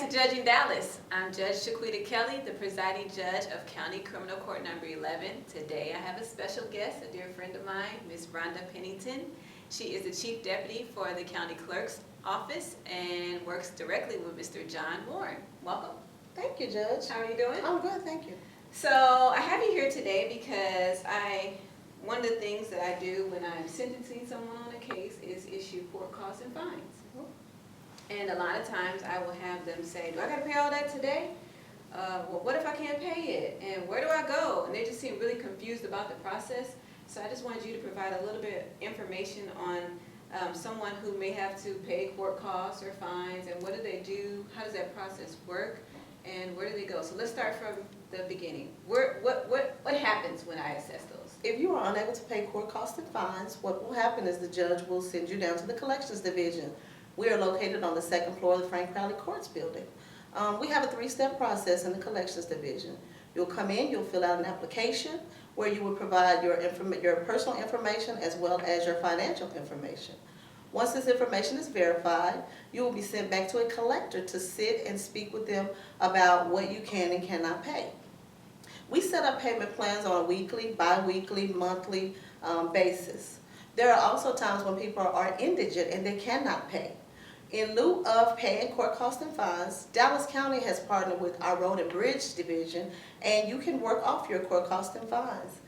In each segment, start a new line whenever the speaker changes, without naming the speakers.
to Judging Dallas. I'm Judge Shaquita Kelly, the presiding judge of County Criminal Court number 11. Today I have a special guest, a dear friend of mine, Ms. Rhonda Pennington. She is the chief deputy for the county clerk's office and works directly with Mr. John Warren. Welcome.
Thank you, Judge.
How are you doing?
I'm good, thank you.
So I have you here today because one of the things that I do when I'm sentencing someone on a case is issue court costs and fines. And a lot of times I will have them say, do I got to pay all that today? Well, what if I can't pay it? And where do I go? And they just seem really confused about the process. So I just wanted you to provide a little bit of information on someone who may have to pay court costs or fines, and what do they do? How does that process work? And where do they go? So let's start from the beginning. What happens when I assess those?
If you are unable to pay court costs and fines, what will happen is the judge will send you down to the collections division. We are located on the second floor of the Frank Crowley Courts building. We have a three-step process in the collections division. You'll come in, you'll fill out an application where you will provide your personal information as well as your financial information. Once this information is verified, you will be sent back to a collector to sit and speak with them about what you can and cannot pay. We set up payment plans on a weekly, bi-weekly, monthly basis. There are also times when people are indigent and they cannot pay. In lieu of paying court costs and fines, Dallas County has partnered with our Road and Bridge Division, and you can work off your court costs and fines.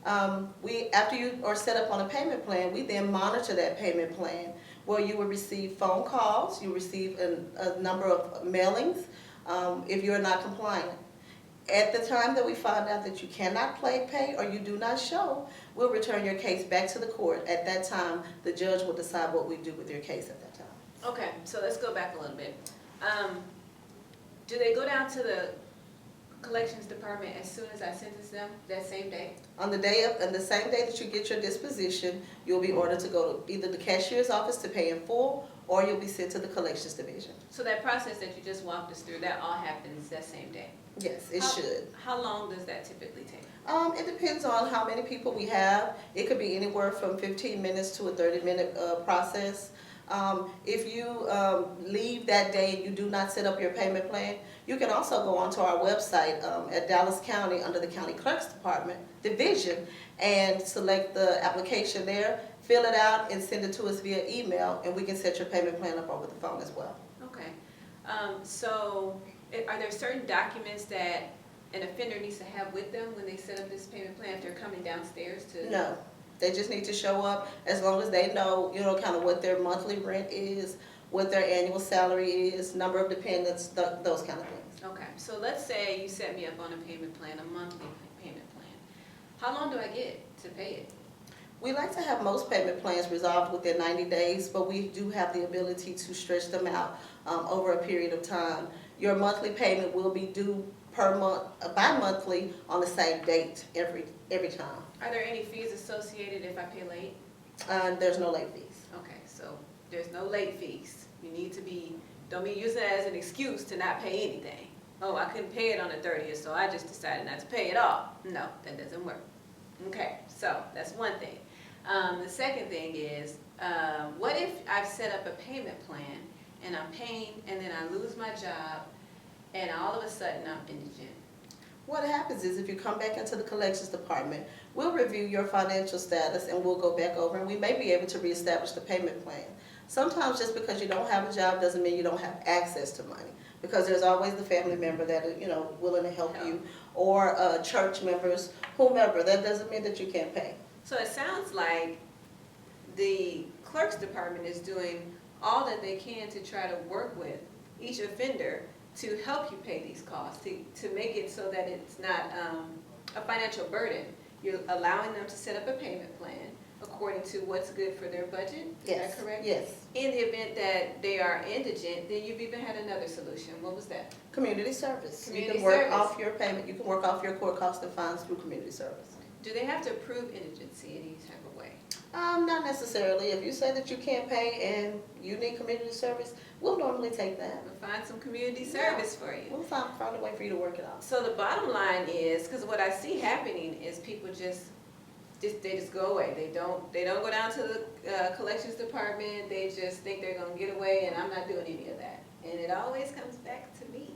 After you are set up on a payment plan, we then monitor that payment plan, where you will receive phone calls, you receive a number of mailings if you're not compliant. At the time that we find out that you cannot pay or you do not show, we'll return your case back to the court. At that time, the judge will decide what we do with your case at that time.
Okay, so let's go back a little bit. Do they go down to the collections department as soon as I sentence them that same day?
On the same day that you get your disposition, you'll be ordered to go to either the cashier's office to pay in full, or you'll be sent to the collections division.
So that process that you just walked us through, that all happens that same day?
Yes, it should.
How long does that typically take?
It depends on how many people we have. It could be anywhere from 15 minutes to a 30-minute process. If you leave that day and you do not set up your payment plan, you can also go onto our website at Dallas County under the County Clerk's Department Division and select the application there, fill it out, and send it to us via email, and we can set your payment plan up over the phone as well.
Okay. So are there certain documents that an offender needs to have with them when they set up this payment plan if they're coming downstairs to?
No. They just need to show up as long as they know, kind of what their monthly rent is, what their annual salary is, number of dependents, those kind of things.
Okay, so let's say you set me up on a payment plan, a monthly payment plan. How long do I get to pay it?
We like to have most payment plans resolved within 90 days, but we do have the ability to stretch them out over a period of time. Your monthly payment will be due per month, bi-monthly on the same date every time.
Are there any fees associated if I pay late?
There's no late fees.
Okay, so there's no late fees. You need to don't be using it as an excuse to not pay anything. Oh, I couldn't pay it on the 30th, so I just decided not to pay it all. No, that doesn't work. Okay, so that's one thing. The second thing is, what if I've set up a payment plan and I'm paying and then I lose my job and all of a sudden I'm indigent?
What happens is if you come back into the collections department, we'll review your financial status and we'll go back over and we may be able to reestablish the payment plan. Sometimes just because you don't have a job doesn't mean you don't have access to money, because there's always the family member that is, willing to help you, or church members, whomever. That doesn't mean that you can't pay.
So it sounds like the clerk's department is doing all that they can to try to work with each offender to help you pay these costs, to make it so that it's not a financial burden. You're allowing them to set up a payment plan according to what's good for their budget.
Yes.
Is that correct?
Yes.
In the event that they are indigent, then you've even had another solution. What was that?
Community service.
Community
you can work
service.
off your payment. You can work off your court costs and fines through community service.
Do they have to prove indigency in any type of way?
Not necessarily. If you say that you can't pay and you need community service, we'll normally take that.
We'll find some community service for you.
We'll find a way for you to work it out.
So the bottom line is, because what I see happening is people they just go away. They don't go down to the collections department. They just think they're going to get away, and I'm not doing any of that. and it always comes back to me.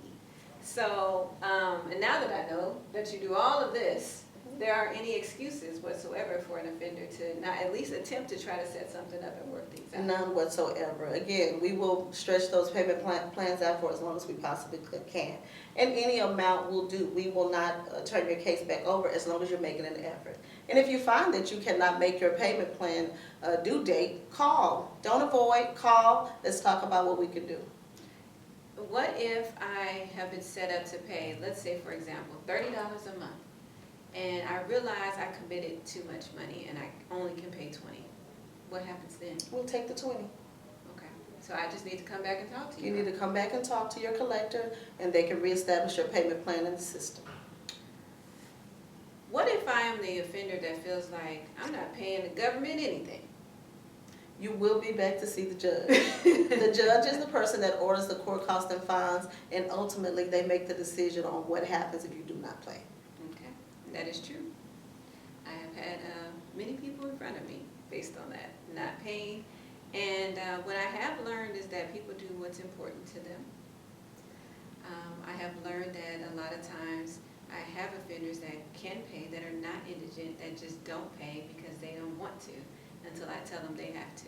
So, and now that I know that you do all of this, there aren't any excuses whatsoever for an offender to not at least attempt to try to set something up and work things out.
None whatsoever. Again, we will stretch those payment plans out for as long as we possibly can. And any amount will do. We will not turn your case back over as long as you're making an effort. And if you find that you cannot make your payment plan due date, call. Don't avoid, call. Let's talk about what we can do.
What if I have been set up to pay, let's say for example, $30 a month, and I realize I committed too much money and I only can pay 20? What happens then?
We'll take the 20.
Okay, so I just need to come back and talk to you?
You need to come back and talk to your collector, and they can reestablish your payment plan in the system.
What if I am the offender that feels like I'm not paying the government anything?
You will be back to see the judge. The judge is the person that orders the court costs and fines, and ultimately they make the decision on what happens if you do not pay.
Okay, that is true. I have had many people in front of me based on that, not paying. And what I have learned is that people do what's important to them. I have learned that a lot of times I have offenders that can pay that are not indigent, that just don't pay because they don't want to until I tell them they have to.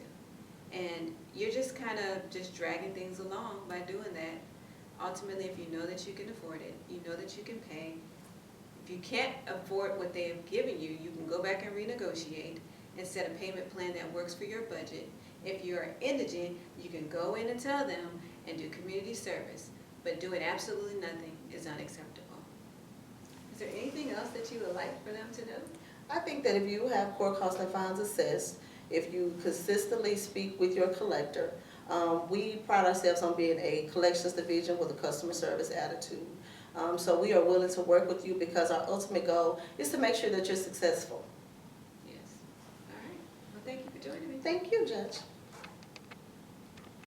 And you're just kind of just dragging things along by doing that. Ultimately, if you know that you can afford it, you know that you can pay. If you can't afford what they have given you, you can go back and renegotiate and set a payment plan that works for your budget. If you're indigent, you can go in and tell them and do community service, but doing absolutely nothing is unacceptable. Is there anything else that you would like for them to know?
I think that if you have court costs and fines assessed, if you consistently speak with your collector, we pride ourselves on being a collections division with a customer service attitude. So we are willing to work with you because our ultimate goal is to make sure that you're successful.
Yes. All right. Well, thank you for joining me.
Thank you, Judge.